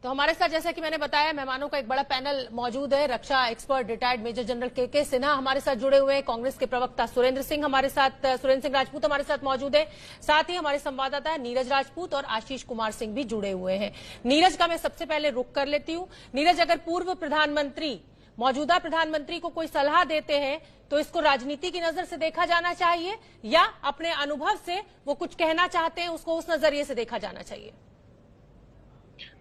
तो हमारे साथ जैसा कि मैंने बताया मेहमानों का एक बड़ा पैनल मौजूद है। रक्षा एक्सपर्ट रिटायर्ड मेजर जनरल के सिन्हा हमारे साथ जुड़े हुए हैं। कांग्रेस के प्रवक्ता सुरेंद्र सिंह राजपूत हमारे साथ मौजूद है। साथ ही हमारे संवाददाता नीरज राजपूत और आशीष कुमार सिंह भी जुड़े हुए हैं। नीरज का मैं सबसे पहले रुख कर लेती हूँ। नीरज, अगर पूर्व प्रधानमंत्री मौजूदा प्रधानमंत्री को कोई सलाह देते हैं तो इसको राजनीति की नजर से देखा जाना चाहिए या अपने अनुभव से वो कुछ कहना चाहते हैं उसको उस नजरिए से देखा जाना चाहिए?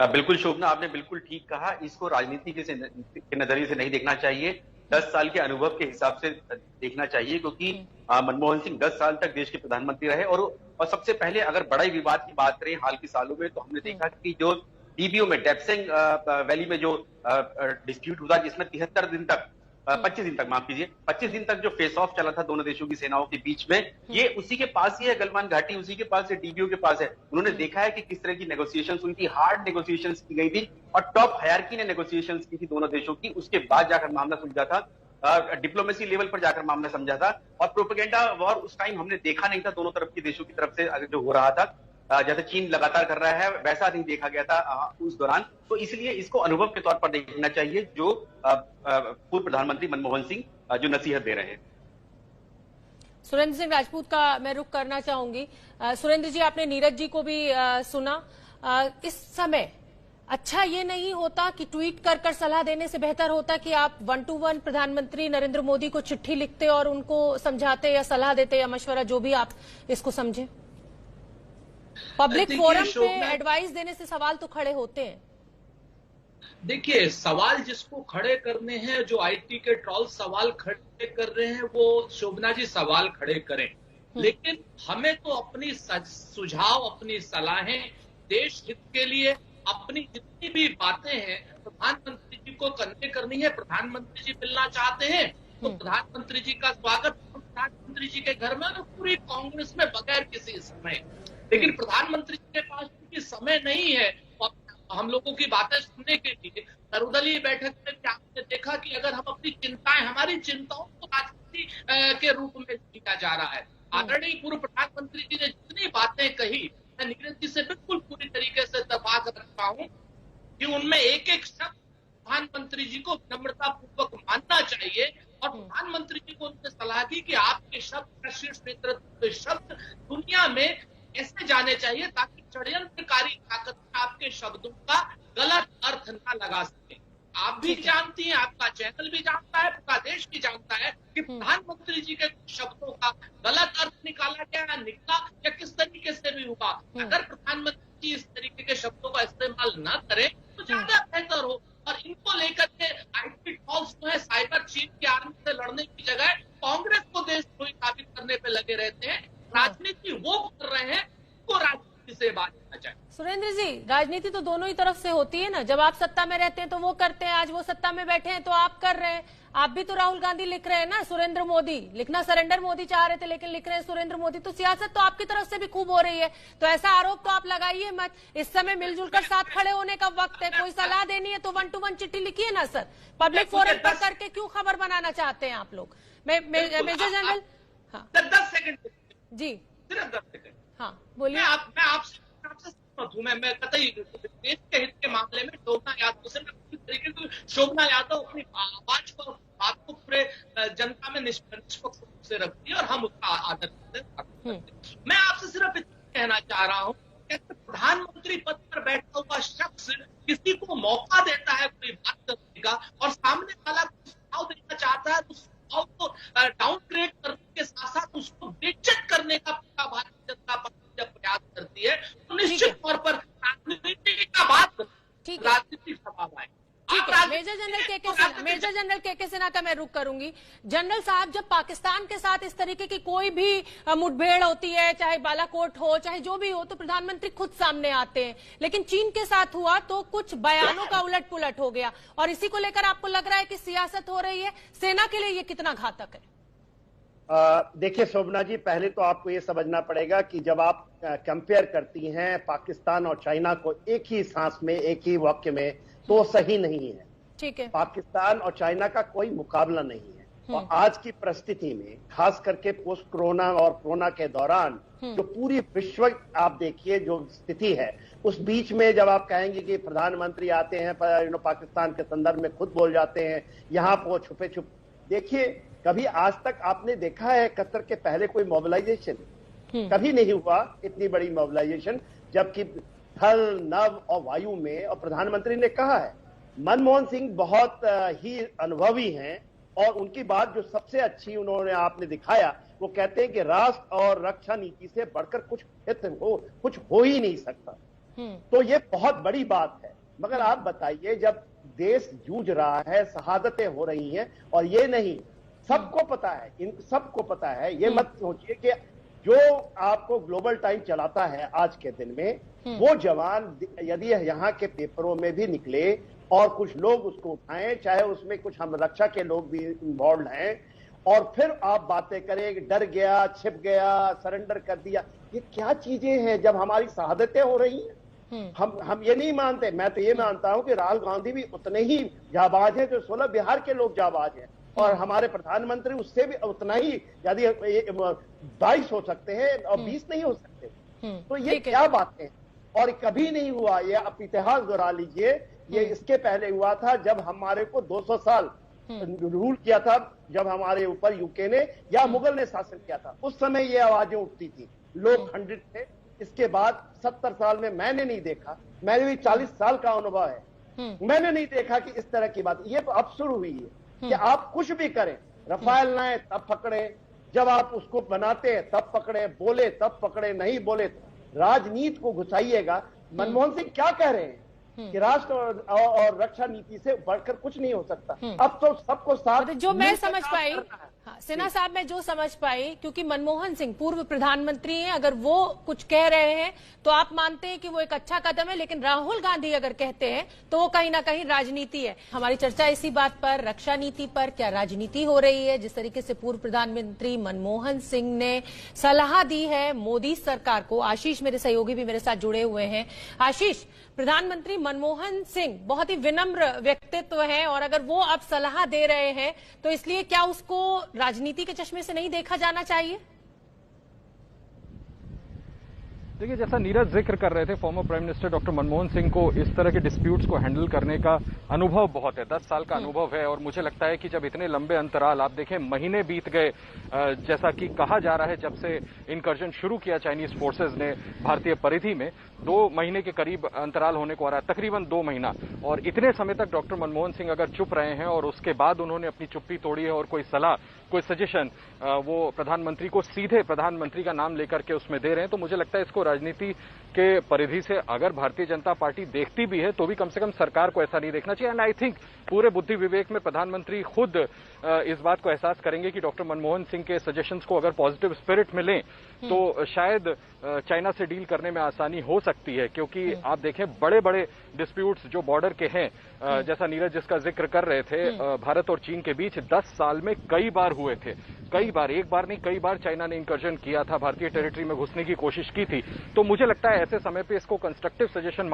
बिल्कुल शोभना, आपने बिल्कुल ठीक कहा। इसको राजनीति के नजरिए से नहीं देखना चाहिए, 10 साल के अनुभव के हिसाब से देखना चाहिए, क्योंकि मनमोहन सिंह 10 साल तक देश के प्रधानमंत्री रहे। और सबसे पहले अगर बड़े विवाद की बात करें हाल के सालों में, तो हमने देखा कि जो डीबीओ में डेप्सेंग वैली में जो डिस्प्यूट हुआ, जिसमें 73 दिन तक 25 दिन तक, माफ कीजिए, 25 दिन तक जो फेस ऑफ चला था दोनों देशों की सेनाओं के बीच में, ये उसी के पास ही है। गलवान घाटी उसी के पास है, डीबीओ के पास है। उन्होंने देखा है कि किस तरह की नेगोशिएशंस हुई थी, हार्ड नेगोशिएशंस की गई थी और टॉप हायरार्की ने नेगोशिएशंस की थी दोनों देशों की। उसके बाद जाकर मामला सुलझा था, डिप्लोमेसी लेवल पर जाकर मामला समझा था। और प्रोपेगेंडा वॉर उस टाइम हमने देखा नहीं था दोनों तरफ के देशों की तरफ से जो हो रहा था, जैसे चीन लगातार कर रहा है, वैसा नहीं देखा गया था उस दौरान। तो इसलिए इसको अनुभव के तौर पर देखना चाहिए, जो पूर्व प्रधानमंत्री मनमोहन सिंह जो नसीहत दे रहे हैं। सुरेंद्र सिंह राजपूत का मैं रुख करना चाहूंगी। सुरेंद्र जी, आपने नीरज जी को भी सुना। इस समय अच्छा ये नहीं होता कि ट्वीट कर सलाह देने से बेहतर होता कि आप 1 to 1 प्रधानमंत्री नरेंद्र मोदी को चिट्ठी लिखते और उनको समझाते या सलाह देते या मशवरा, जो भी आप इसको समझे? पब्लिक फोरम पे एडवाइस देने से सवाल तो खड़े होते हैं। देखिए, सवाल जिसको खड़े करने हैं, जो आईटी के ट्रॉल सवाल खड़े कर रहे हैं, वो शोभना जी सवाल खड़े करें, लेकिन हमें तो अपनी सुझाव, अपनी सलाहें देश हित के लिए, अपनी जितनी भी बातें हैं प्रधानमंत्री जी को करनी है। प्रधानमंत्री जी मिलना चाहते हैं तो प्रधानमंत्री जी का स्वागत प्रधानमंत्री जी के घर में, पूरी कांग्रेस में बगैर किसी समय। लेकिन प्रधानमंत्री जी के पास क्योंकि समय नहीं है हम लोगों की बातें सुनने के लिए, सर्वदलीय बैठक में आपने देखा कि अगर हम अपनी चिंताएं, हमारी चिंताओं को राजनीति के रूप में लिया जा रहा है। आदरणीय पूर्व प्रधानमंत्री जी ने जितनी बातें कही, मैं नीरज जी से बिल्कुल पूरी तरीके से इत्तेफाक रखता हूं कि उनमें एक एक शब्द प्रधानमंत्री जी को विनम्रता पूर्वक मानना चाहिए। और प्रधानमंत्री जी को उनसे सलाह दी कि आपके शब्द, शीर्ष नेतृत्व शब्द दुनिया में ऐसे जाने चाहिए ताकि षड्यंत्रकारी ताकत आपके शब्दों का गलत अर्थ न लगा सके। आप भी जानती हैं, आपका चैनल भी जानता है, पूरा देश भी जानता है कि प्रधानमंत्री जी के शब्दों का गलत अर्थ निकाला गया, निकला या किस तरीके से भी हुआ। अगर प्रधानमंत्री जी इस तरीके के शब्दों का इस्तेमाल न करें तो ज्यादा बेहतर हो। और इनको लेकर के आईटी ट्रॉल्स जो है, साइबर चीन की आर्मी से लड़ने की जगह कांग्रेस को देशद्रोही साबित करने पे लगे रहते हैं। राजनीति वो कर रहे हैं, को राजनीति से बात करना चाहिए। सुरेंद्र जी, राजनीति तो दोनों ही तरफ से होती है ना। जब आप सत्ता में रहते हैं तो वो करते हैं, आज वो सत्ता में बैठे हैं तो आप कर रहे हैं। आप भी तो राहुल गांधी लिख रहे हैं ना, सुरेंद्र मोदी लिखना, सरेंडर मोदी चाह रहे थे लेकिन लिख रहे हैं सुरेंद्र मोदी। तो सियासत तो आपकी तरफ से भी खूब हो रही है, तो ऐसा आरोप तो आप लगाइए मत। इस समय मिलजुल कर साथ खड़े होने का वक्त है। कोई सलाह देनी है तो 1 to 1 चिट्ठी लिखिए ना सर। पब्लिक फोरम पर करके क्यों खबर बनाना चाहते हैं आप लोग? मेजर जनरल, हाँ 10 सेकंड जी, सिर्फ 10 सेकंड। हाँ बोलिए। मैं आपसे सहमत हूं। मैं कतई देश के हित के मामले में शोभना यादव से पूरी तरीके से, शोभना यादव अपनी आवाज को, बात को पूरे जनता में निष्पक्ष रूप से रखती है और हम उसका आदर करते हैं। मैं आपसे सिर्फ इतना कहना चाह रहा हूं कि प्रधानमंत्री पद पर बैठा हुआ शख्स किसी को मौका देता है कोई बात करने का और सामने वाला सुझाव देना चाहता है, तो सुझाव को डाउनग्रेड करने के साथ साथ उसको बेइज्जत करने का पूरा भारतीय जनता पार्टी जब प्रयास करती है तो निश्चित तौर पर राजनीति का बात, राजनीतिक सवाल आए। ठीक है, मेजर जनरल के सिन्हा का मैं रुख करूंगी। जनरल साहब, जब पाकिस्तान के साथ इस तरीके की कोई भी मुठभेड़ होती है, चाहे बालाकोट हो चाहे जो भी हो, तो प्रधानमंत्री खुद सामने आते हैं। लेकिन चीन के साथ हुआ तो कुछ बयानों का उलट पुलट हो गया और इसी को लेकर आपको लग रहा है कि सियासत हो रही है। सेना के लिए ये कितना घातक है? देखिए शोभना जी, पहले तो आपको ये समझना पड़ेगा कि जब आप कंपेयर करती हैं पाकिस्तान और चाइना को एक ही सांस में, एक ही वाक्य में, तो सही नहीं है। ठीक है, पाकिस्तान और चाइना का कोई मुकाबला नहीं है। और आज की परिस्थिति में, खास करके पोस्ट कोरोना और कोरोना के दौरान जो पूरी विश्व आप देखिए जो स्थिति है, उस बीच में जब आप कहेंगे कि प्रधानमंत्री आते हैं पाकिस्तान के संदर्भ में खुद बोल जाते हैं, यहाँ पर छुपे छुप, देखिए कभी आज तक आपने देखा है कतर के पहले कोई मोबिलाइजेशन? कभी नहीं हुआ इतनी बड़ी मोबिलाइजेशन, जबकि थल, नभ और वायु में, और प्रधानमंत्री ने कहा है मनमोहन सिंह बहुत ही अनुभवी हैं और उनकी बात जो सबसे अच्छी उन्होंने आपने दिखाया, वो कहते हैं कि राष्ट्र और रक्षा नीति से बढ़कर कुछ हो ही नहीं सकता। तो ये बहुत बड़ी बात है। मगर आप बताइए, जब देश जूझ रहा है, शहादतें हो रही हैं, और ये नहीं, सबको पता है, इन सबको पता है, ये मत सोचिए कि जो आपको ग्लोबल टाइम चलाता है आज के दिन में, वो जवान यदि यहाँ के पेपरों में भी निकले और कुछ लोग उसको उठाएं, चाहे उसमें कुछ हम रक्षा के लोग भी इन्वॉल्व हैं, और फिर आप बातें करें डर गया, छिप गया, सरेंडर कर दिया, ये क्या चीजें हैं जब हमारी शहादतें हो रही हैं? हम ये नहीं मानते। मैं तो ये मानता हूं कि राहुल गांधी भी उतने ही जाबाज हैं जो 16 बिहार के लोग जाबाज हैं, और हमारे प्रधानमंत्री उससे भी उतना ही, यदि 22 हो सकते हैं और 20 नहीं हो सकते। तो ये क्या बातें हैं? और कभी नहीं हुआ, ये आप इतिहास दोहरा लीजिए, ये इसके पहले हुआ था जब हमारे को 200 साल रूल किया था, जब हमारे ऊपर यूके ने या मुगल ने शासन किया था, उस समय ये आवाजें उठती थी, लोग खंडित थे। इसके बाद 70 साल में मैंने नहीं देखा, मैंने भी 40 साल का अनुभव है, मैंने नहीं देखा कि इस तरह की बात। ये तो अब शुरू हुई है कि आप कुछ भी करें, रफाल लाए तब पकड़े, जब आप उसको बनाते हैं तब पकड़े, बोले तब पकड़े, नहीं बोले राजनीति को घुसाइएगा। मनमोहन सिंह क्या कह रहे हैं कि राष्ट्र और रक्षा नीति से बढ़कर कुछ नहीं हो सकता। अब तो सबको साथ, जो मैं समझ पाई, हाँ, सिन्हा साहब, मैं जो समझ पाई, क्योंकि मनमोहन सिंह पूर्व प्रधानमंत्री हैं, अगर वो कुछ कह रहे हैं तो आप मानते हैं कि वो एक अच्छा कदम है, लेकिन राहुल गांधी अगर कहते हैं तो वो कहीं ना कहीं राजनीति है। हमारी चर्चा इसी बात पर, रक्षा नीति पर, क्या राजनीति हो रही है? जिस तरीके से पूर्व प्रधानमंत्री मनमोहन सिंह ने सलाह दी है मोदी सरकार को। आशीष मेरे सहयोगी भी मेरे साथ जुड़े हुए हैं। आशीष, प्रधानमंत्री मनमोहन सिंह बहुत ही विनम्र व्यक्तित्व है, और अगर वो अब सलाह दे रहे हैं तो इसलिए क्या उसको राजनीति के चश्मे से नहीं देखा जाना चाहिए? देखिए, जैसा नीरज जिक्र कर रहे थे, former prime minister doctor Manmohan Singh को इस तरह के डिस्प्यूट्स को हैंडल करने का अनुभव बहुत है, 10 साल का अनुभव है। और मुझे लगता है कि जब इतने लंबे अंतराल, आप देखें महीने बीत गए, जैसा कि कहा जा रहा है, जब से इनकर्जन शुरू किया चाइनीज फोर्सेज ने भारतीय परिधि में, 2 महीने के करीब अंतराल होने को आ रहा है, तकरीबन 2 महीना। और इतने समय तक डॉक्टर मनमोहन सिंह अगर चुप रहे हैं और उसके बाद उन्होंने अपनी चुप्पी तोड़ी है और कोई सलाह, कोई सजेशन वो प्रधानमंत्री को सीधे प्रधानमंत्री का नाम लेकर के उसमें दे रहे हैं, तो मुझे लगता है इसको राजनीति के परिधि से अगर भारतीय जनता पार्टी देखती भी है तो भी कम से कम सरकार को ऐसा नहीं देखना चाहिए। एंड आई थिंक पूरे बुद्धि विवेक में प्रधानमंत्री खुद इस बात को एहसास करेंगे कि डॉक्टर मनमोहन सिंह के सजेशंस को अगर पॉजिटिव स्पिरिट में लें तो शायद चाइना से डील करने में आसानी हो सकती है। क्योंकि आप देखें बड़े बड़े डिस्प्यूट्स जो बॉर्डर के हैं, जैसा नीरज जिसका जिक्र कर रहे थे, भारत और चीन के बीच 10 साल में कई बार हुए थे, कई बार, एक बार नहीं कई बार चाइना ने इंकर्जन किया था, भारतीय टेरिटरी में घुसने की कोशिश की थी। तो मुझे लगता है ऐसे समय पे इसको कंस्ट्रक्टिव सजेशन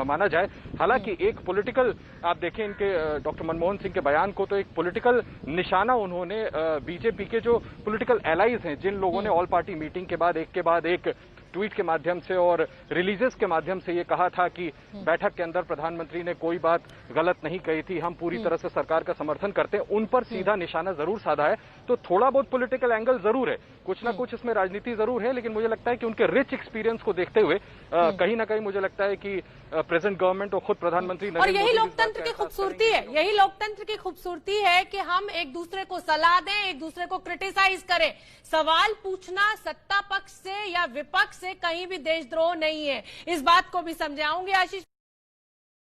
माना जाए। हालांकि एक पॉलिटिकल, आप देखें इनके डॉक्टर मनमोहन सिंह के बयान को, तो एक पॉलिटिकल निशाना उन्होंने बीजेपी के जो पॉलिटिकल एलाइज हैं, जिन लोगों ने ऑल पार्टी मीटिंग के बाद एक ट्वीट के माध्यम से और रिलीजेस के माध्यम से ये कहा था कि बैठक के अंदर प्रधानमंत्री ने कोई बात गलत नहीं कही थी, हम पूरी तरह से सरकार का समर्थन करते हैं, उन पर सीधा निशाना जरूर साधा है। तो थोड़ा बहुत पॉलिटिकल एंगल जरूर है, कुछ ना कुछ इसमें राजनीति जरूर है, लेकिन मुझे लगता है कि उनके रिच एक्सपीरियंस को देखते हुए कहीं ना कहीं मुझे लगता है कि प्रेजेंट गवर्नमेंट और खुद प्रधानमंत्री, और यही लोकतंत्र की खूबसूरती है, यही लोकतंत्र की खूबसूरती है कि हम एक दूसरे को सलाह दें, एक दूसरे को क्रिटिसाइज करें। सवाल पूछना सत्ता पक्ष से या विपक्ष से कहीं भी देशद्रोह नहीं है, इस बात को भी समझाऊंगे। आशीष।